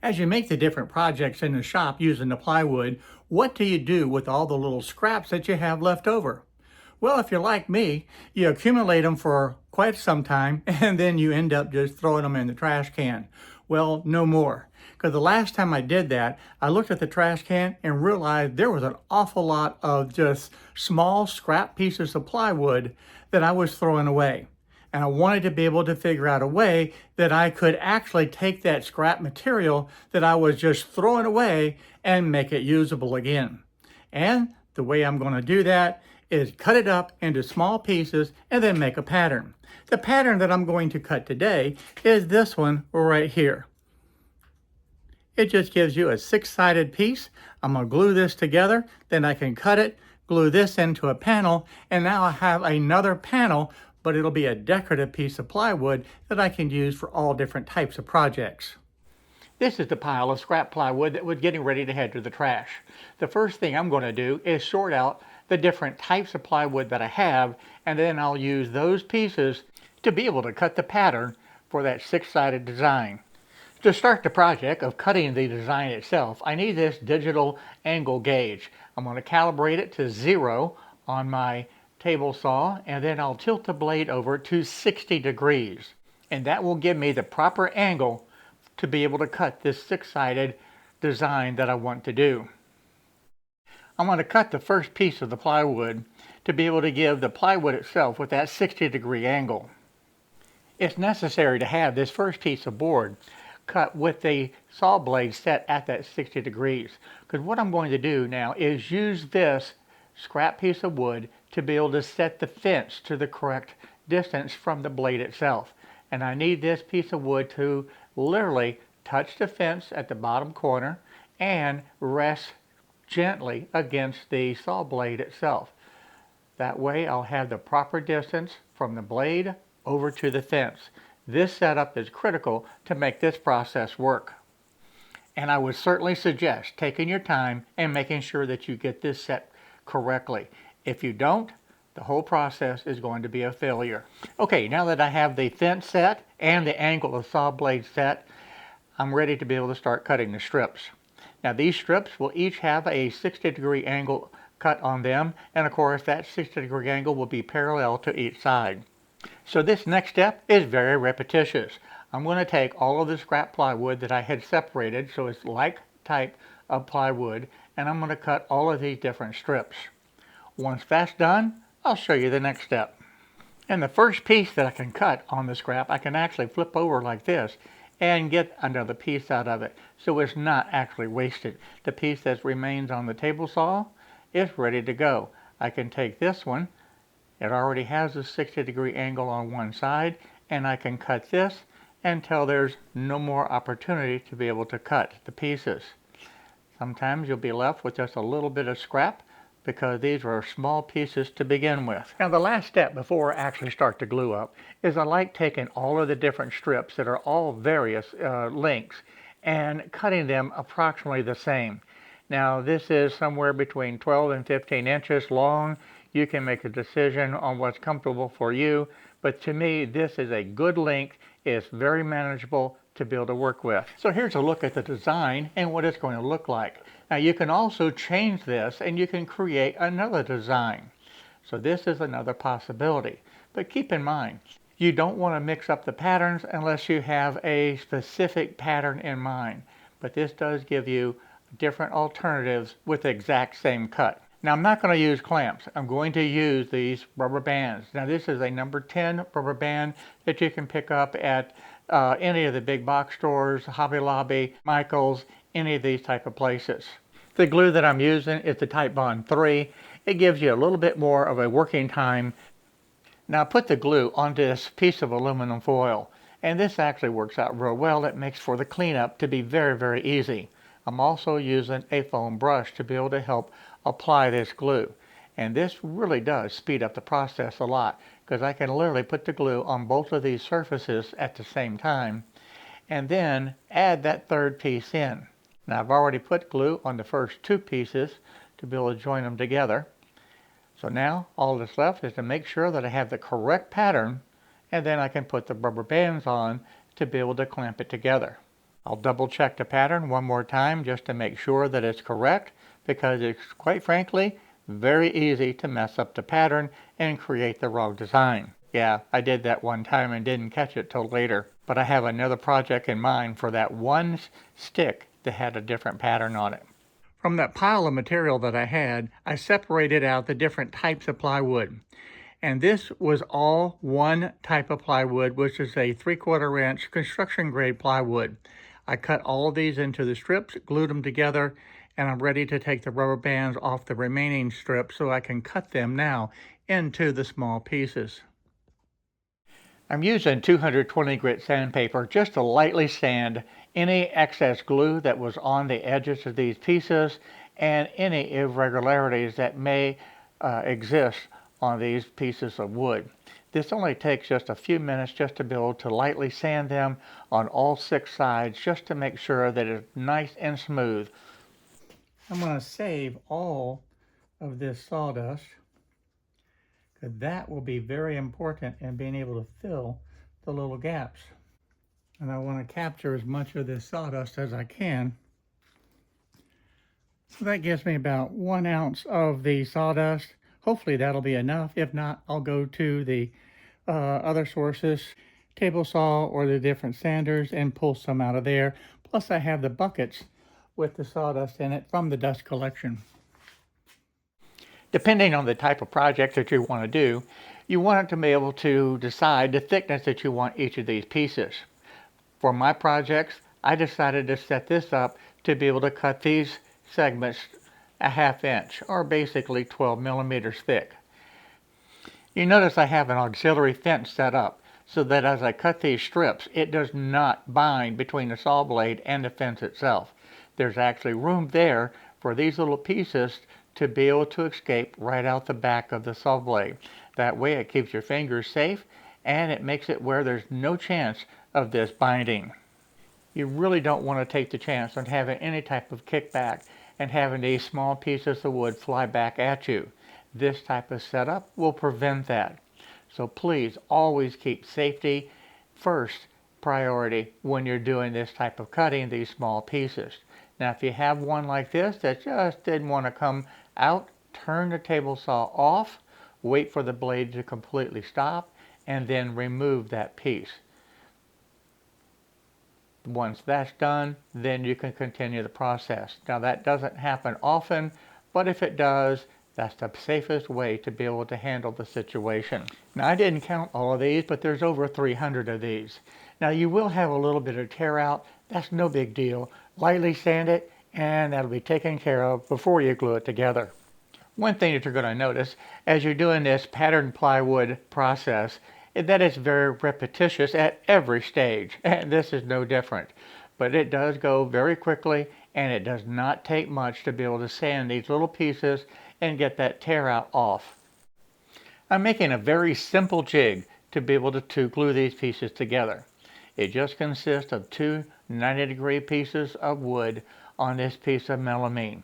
As you make the different projects in the shop using the plywood, what do you do with all the little scraps that you have left over? Well, if you're like me, you accumulate them for quite some time and then you end up just throwing them in the trash can. Well, no more. Because the last time I did that, I looked at the trash can and realized there was an awful lot of just small scrap pieces of plywood that I was throwing away. And I wanted to be able to figure out a way that I could actually take that scrap material that I was just throwing away and make it usable again. And the way I'm going to do that is cut it up into small pieces and then make a pattern. The pattern that I'm going to cut today is this one right here. It just gives you a 6-sided piece. I'm going to glue this together, then I can cut it, glue this into a panel, and now I have another panel, but it'll be a decorative piece of plywood that I can use for all different types of projects. This is the pile of scrap plywood that was getting ready to head to the trash. The first thing I'm going to do is sort out the different types of plywood that I have, and then I'll use those pieces to be able to cut the pattern for that 6-sided design. To start the project of cutting the design itself, I need this digital angle gauge. I'm going to calibrate it to 0 on my table saw, and then I'll tilt the blade over to 60 degrees. And that will give me the proper angle to be able to cut this 6-sided design that I want to do. I'm going to cut the first piece of the plywood to be able to give the plywood itself with that 60-degree angle. It's necessary to have this first piece of board cut with the saw blade set at that 60 degrees. Because what I'm going to do now is use this scrap piece of wood to be able to set the fence to the correct distance from the blade itself. And I need this piece of wood to literally touch the fence at the bottom corner and rest gently against the saw blade itself. That way I'll have the proper distance from the blade over to the fence. This setup is critical to make this process work. And I would certainly suggest taking your time and making sure that you get this set correctly. If you don't, the whole process is going to be a failure. Okay, now that I have the fence set and the angle of saw blade set, I'm ready to be able to start cutting the strips. Now these strips will each have a 60-degree angle cut on them, and of course that 60-degree angle will be parallel to each side. So this next step is very repetitious. I'm going to take all of the scrap plywood that I had separated, so it's like type of plywood, and I'm going to cut all of these different strips. Once that's done, I'll show you the next step. And the first piece that I can cut on the scrap, I can actually flip over like this and get another piece out of it, so it's not actually wasted. The piece that remains on the table saw is ready to go. I can take this one. It already has a 60-degree angle on one side, and I can cut this until there's no more opportunity to be able to cut the pieces. Sometimes you'll be left with just a little bit of scrap because these are small pieces to begin with. Now the last step before I actually start to glue up is I like taking all of the different strips that are all various lengths and cutting them approximately the same. Now this is somewhere between 12 and 15 inches long. You can make a decision on what's comfortable for you, but to me this is a good length. It's very manageable to be able to work with. So here's a look at the design and what it's going to look like. Now you can also change this and you can create another design. So this is another possibility. But keep in mind, you don't want to mix up the patterns unless you have a specific pattern in mind. But this does give you different alternatives with the exact same cut. Now I'm not going to use clamps. I'm going to use these rubber bands. Now this is a number 10 rubber band that you can pick up at any of the big box stores, Hobby Lobby, Michael's, any of these type of places. The glue that I'm using is the Titebond 3. It gives you a little bit more of a working time. Now put the glue onto this piece of aluminum foil, and this actually works out real well. It makes for the cleanup to be very, very easy. I'm also using a foam brush to be able to help apply this glue. And this really does speed up the process a lot because I can literally put the glue on both of these surfaces at the same time and then add that third piece in. Now I've already put glue on the first two pieces to be able to join them together. So now all that's left is to make sure that I have the correct pattern, and then I can put the rubber bands on to be able to clamp it together. I'll double check the pattern one more time just to make sure that it's correct, because it's, quite frankly, very easy to mess up the pattern and create the wrong design. Yeah, I did that one time and didn't catch it till later, but I have another project in mind for that one stick that had a different pattern on it. From that pile of material that I had, I separated out the different types of plywood. And this was all one type of plywood, which is a 3/4 inch construction grade plywood. I cut all of these into the strips, glued them together, and I'm ready to take the rubber bands off the remaining strips so I can cut them now into the small pieces. I'm using 220 grit sandpaper just to lightly sand any excess glue that was on the edges of these pieces and any irregularities that may exist on these pieces of wood. This only takes just a few minutes just to be able to lightly sand them on all 6 sides just to make sure that it's nice and smooth. I'm going to save all of this sawdust, because that will be very important in being able to fill the little gaps. And I want to capture as much of this sawdust as I can. So that gives me about 1 ounce of the sawdust. Hopefully that'll be enough. If not, I'll go to the other sources, table saw or the different sanders, and pull some out of there. Plus I have the buckets with the sawdust in it from the dust collection. Depending on the type of project that you want to do, you want to be able to decide the thickness that you want each of these pieces. For my projects, I decided to set this up to be able to cut these segments a 1/2 inch, or basically 12 millimeters thick. You notice I have an auxiliary fence set up so that as I cut these strips, it does not bind between the saw blade and the fence itself. There's actually room there for these little pieces to be able to escape right out the back of the saw blade. That way it keeps your fingers safe, and it makes it where there's no chance of this binding. You really don't want to take the chance on having any type of kickback and having these small pieces of wood fly back at you. This type of setup will prevent that. So please always keep safety first priority when you're doing this type of cutting, these small pieces. Now if you have one like this that just didn't want to come out, turn the table saw off, wait for the blade to completely stop, and then remove that piece. Once that's done, then you can continue the process. Now that doesn't happen often, but if it does, that's the safest way to be able to handle the situation. Now I didn't count all of these, but there's over 300 of these. Now you will have a little bit of tear out. That's no big deal. Lightly sand it, and that'll be taken care of before you glue it together. One thing that you're going to notice as you're doing this pattern plywood process is that it's very repetitious at every stage, and this is no different. But it does go very quickly, and it does not take much to be able to sand these little pieces and get that tear out off. I'm making a very simple jig to be able to glue these pieces together. It just consists of 2 90-degree pieces of wood on this piece of melamine.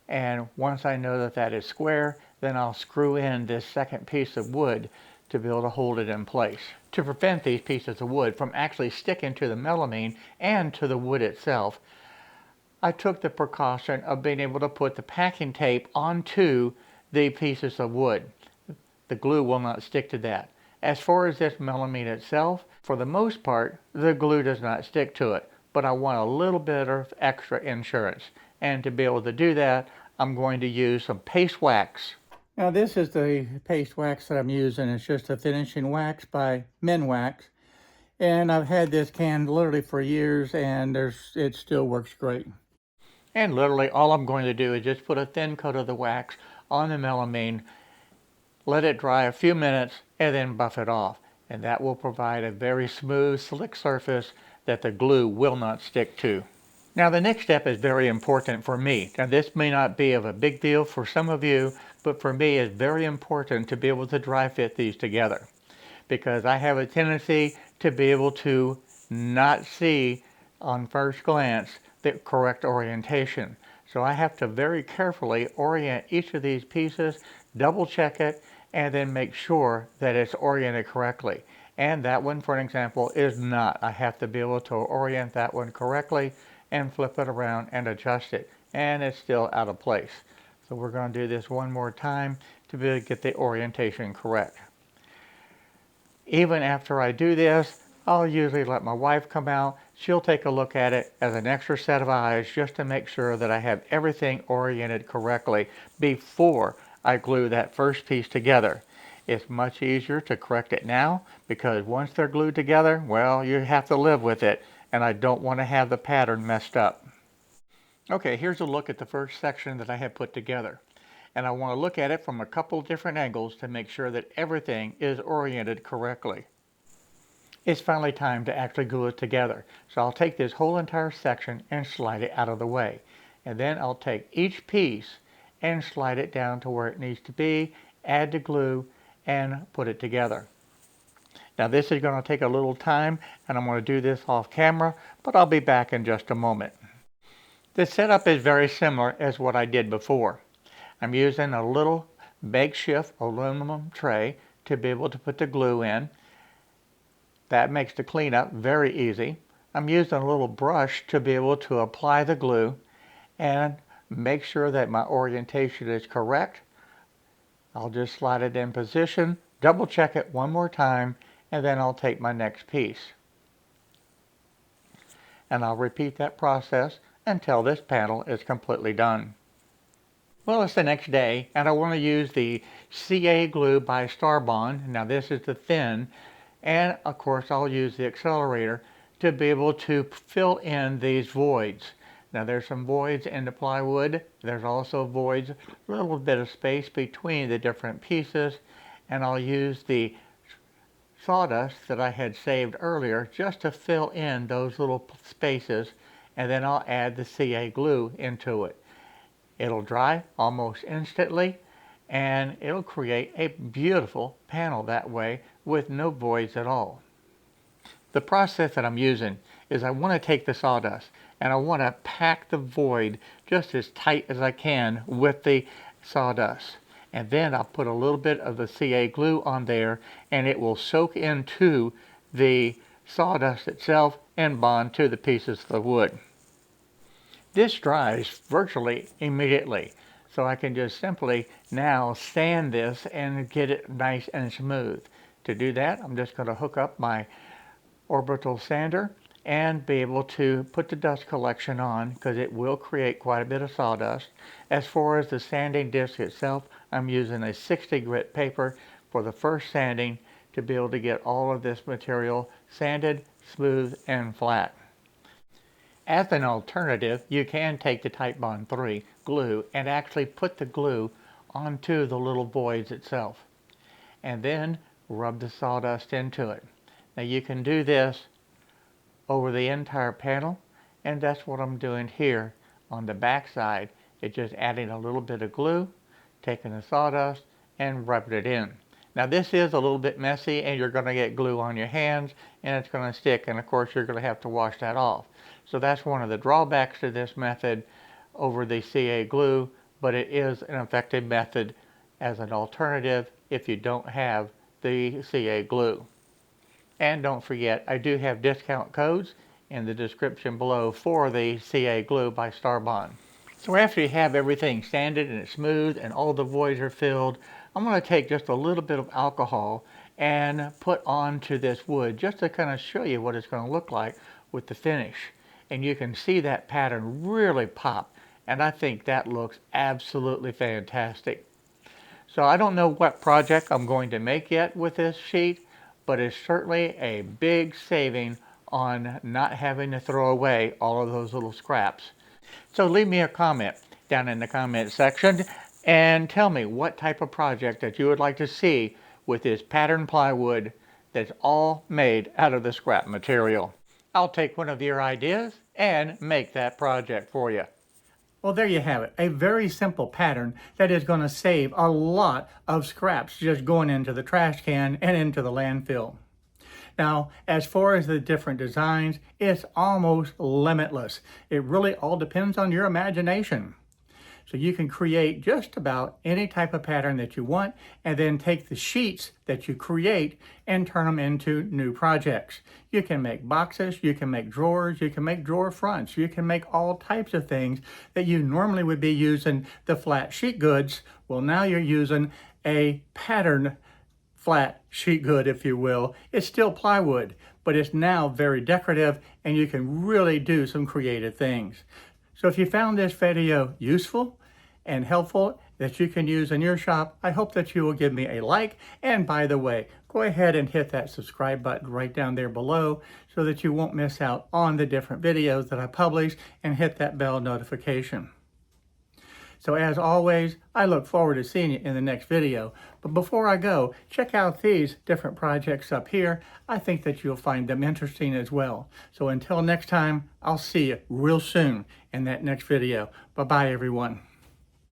And once I know that that is square, then I'll screw in this second piece of wood to be able to hold it in place. To prevent these pieces of wood from actually sticking to the melamine and to the wood itself, I took the precaution of being able to put the packing tape onto the pieces of wood. The glue will not stick to that. As far as this melamine itself, for the most part, the glue does not stick to it, but I want a little bit of extra insurance. And to be able to do that, I'm going to use some paste wax. Now this is the paste wax that I'm using. It's just a finishing wax by Minwax. And I've had this can literally for years, and it still works great. And literally all I'm going to do is just put a thin coat of the wax on the melamine, let it dry a few minutes, and then buff it off. And that will provide a very smooth, slick surface that the glue will not stick to. Now the next step is very important for me. Now this may not be of a big deal for some of you, but for me it's very important to be able to dry fit these together, because I have a tendency to be able to not see on first glance the correct orientation. So I have to very carefully orient each of these pieces, double check it, and then make sure that it's oriented correctly. And that one, for an example, is not. I have to be able to orient that one correctly and flip it around and adjust it. And it's still out of place. So we're going to do this one more time to be able to get the orientation correct. Even after I do this, I'll usually let my wife come out. She'll take a look at it as an extra set of eyes just to make sure that I have everything oriented correctly before I glue that first piece together. It's much easier to correct it now because once they're glued together, well, you have to live with it, and I don't want to have the pattern messed up. Okay, here's a look at the first section that I have put together. And I want to look at it from a couple different angles to make sure that everything is oriented correctly. It's finally time to actually glue it together. So I'll take this whole entire section and slide it out of the way. And then I'll take each piece and slide it down to where it needs to be, add the glue, and put it together. Now this is going to take a little time, and I'm going to do this off camera, but I'll be back in just a moment. The setup is very similar as what I did before. I'm using a little makeshift aluminum tray to be able to put the glue in. That makes the cleanup very easy. I'm using a little brush to be able to apply the glue and make sure that my orientation is correct. I'll just slide it in position, double check it one more time, and then I'll take my next piece. And I'll repeat that process until this panel is completely done. Well, it's the next day, and I want to use the CA glue by STARBOND. Now this is the thin, and of course I'll use the accelerator to be able to fill in these voids. Now there's some voids in the plywood. There's also voids, a little bit of space between the different pieces, and I'll use the sawdust that I had saved earlier just to fill in those little spaces, and then I'll add the CA glue into it. It'll dry almost instantly, and it'll create a beautiful panel that way with no voids at all. The process that I'm using is I want to take the sawdust and I want to pack the void just as tight as I can with the sawdust. And then I'll put a little bit of the CA glue on there, and it will soak into the sawdust itself and bond to the pieces of the wood. This dries virtually immediately, so I can just simply now sand this and get it nice and smooth. To do that, I'm just going to hook up my orbital sander and be able to put the dust collection on, because it will create quite a bit of sawdust. As far as the sanding disc itself, I'm using a 60 grit paper for the first sanding to be able to get all of this material sanded, smooth, and flat. As an alternative, you can take the Titebond 3 glue and actually put the glue onto the little voids itself, and then rub the sawdust into it. Now you can do this over the entire panel, and that's what I'm doing here on the back side. It's just adding a little bit of glue, taking the sawdust, and rubbing it in. Now this is a little bit messy, and you're going to get glue on your hands, and it's going to stick, and of course you're going to have to wash that off. So that's one of the drawbacks to this method over the CA glue, but it is an effective method as an alternative if you don't have the CA glue. And don't forget, I do have discount codes in the description below for the CA glue by STARBOND. So after you have everything sanded and it's smooth and all the voids are filled, I'm going to take just a little bit of alcohol and put onto this wood just to kind of show you what it's going to look like with the finish. And you can see that pattern really pop, and I think that looks absolutely fantastic. So I don't know what project I'm going to make yet with this sheet, but it's certainly a big saving on not having to throw away all of those little scraps. So leave me a comment down in the comment section and tell me what type of project that you would like to see with this pattern plywood that's all made out of the scrap material. I'll take one of your ideas and make that project for you. Well, there you have it. A very simple pattern that is going to save a lot of scraps just going into the trash can and into the landfill. Now, as far as the different designs, it's almost limitless. It really all depends on your imagination. So you can create just about any type of pattern that you want, and then take the sheets that you create and turn them into new projects. You can make boxes, you can make drawers, you can make drawer fronts, you can make all types of things that you normally would be using the flat sheet goods. Well, now you're using a pattern flat sheet good, if you will. It's still plywood, but it's now very decorative, and you can really do some creative things. So if you found this video useful and helpful that you can use in your shop, I hope that you will give me a like. And by the way, go ahead and hit that subscribe button right down there below so that you won't miss out on the different videos that I publish, and hit that bell notification. So as always, I look forward to seeing you in the next video. But before I go, check out these different projects up here. I think that you'll find them interesting as well. So until next time, I'll see you real soon in that next video. Bye-bye, everyone.